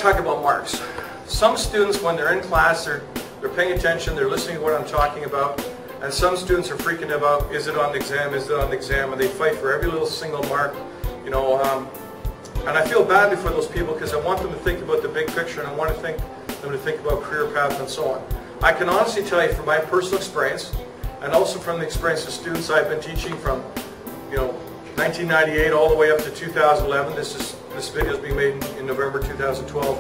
talk about marks. Some students, when they're in class, they're paying attention, they're listening to what I'm talking about, and some students are freaking about, is it on the exam, is it on the exam, and they fight for every little single mark, you know, and I feel badly for those people because I want them to think about the big picture, and I want them to think about career path and so on. I can honestly tell you from my personal experience, and also from the experience of students I've been teaching from, you know, 1998 all the way up to 2011. This video is being made in November 2012.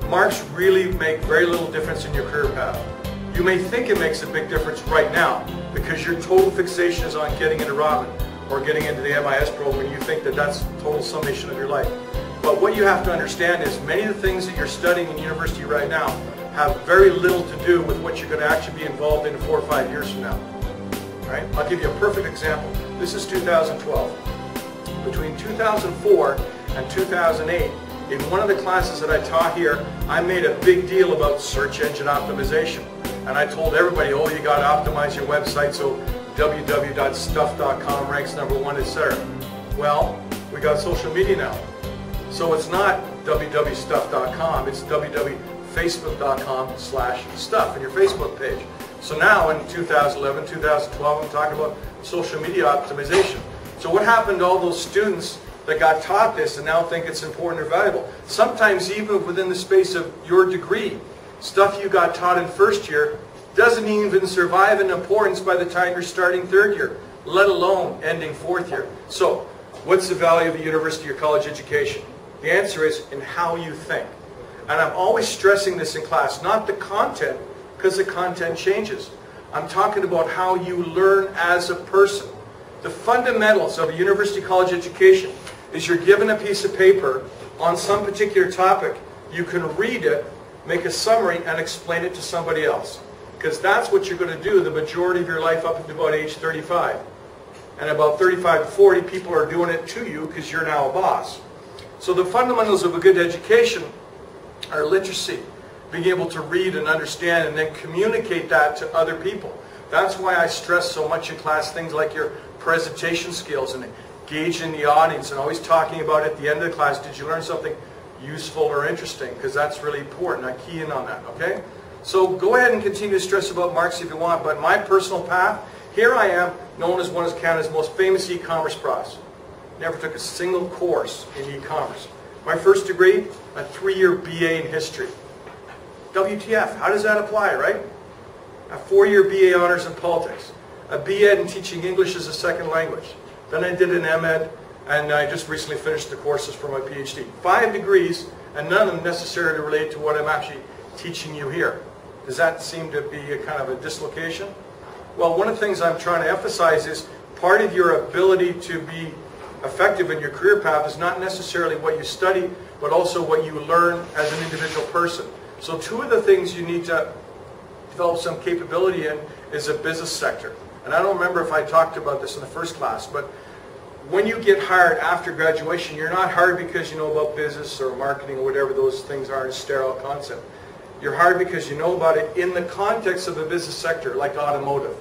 Marks really make very little difference in your career path. You may think it makes a big difference right now because your total fixation is on getting into Robin or getting into the MIS program. You think that that's total summation of your life. But what you have to understand is many of the things that you're studying in university right now have very little to do with what you're going to actually be involved in 4 or 5 years from now. All right? I'll give you a perfect example. This is 2012. Between 2004 and 2008, in one of the classes that I taught here, I made a big deal about search engine optimization. And I told everybody, oh, you got to optimize your website so www.stuff.com ranks #1, etc. Well, we got social media now. So it's not www.stuff.com, it's www.facebook.com/stuff in your Facebook page. So now in 2011, 2012, I'm talking about social media optimization. So what happened to all those students that got taught this and now think it's important or valuable? Sometimes even within the space of your degree, stuff you got taught in first year doesn't even survive in importance by the time you're starting third year, let alone ending fourth year. So what's the value of a university or college education? The answer is in how you think. And I'm always stressing this in class, not the content, because the content changes. I'm talking about how you learn as a person. The fundamentals of a university college education is you're given a piece of paper on some particular topic. You can read it, make a summary, and explain it to somebody else. Because that's what you're going to do the majority of your life up to about age 35. And about 35 to 40, people are doing it to you because you're now a boss. So the fundamentals of a good education are literacy, being able to read and understand and then communicate that to other people. That's why I stress so much in class things like your presentation skills and engaging the audience and always talking about at the end of the class, did you learn something useful or interesting? Because that's really important. I key in on that, okay? So go ahead and continue to stress about marks if you want, but my personal path, here I am, known as one of Canada's most famous e-commerce profs. Never took a single course in e-commerce. My first degree, a 3-year BA in history. WTF, how does that apply, right? A 4-year BA honors in politics. A BEd in teaching English as a second language. Then I did an MEd, and I just recently finished the courses for my PhD. 5 degrees, and none of them necessarily relate to what I'm actually teaching you here. Does that seem to be a kind of a dislocation? Well, one of the things I'm trying to emphasize is part of your ability to be effective in your career path is not necessarily what you study, but also what you learn as an individual person. So 2 of the things you need to develop some capability in is a business sector. And I don't remember if I talked about this in the first class, but when you get hired after graduation, you're not hired because you know about business or marketing or whatever those things are, a sterile concept. You're hired because you know about it in the context of a business sector like automotive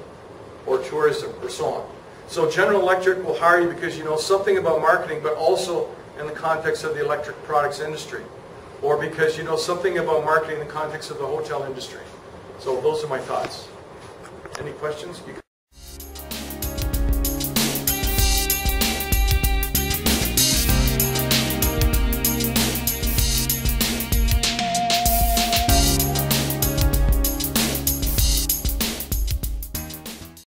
or tourism or so on. So General Electric will hire you because you know something about marketing, but also in the context of the electric products industry. Or because you know something about marketing in the context of the hotel industry. So those are my thoughts. Any questions? You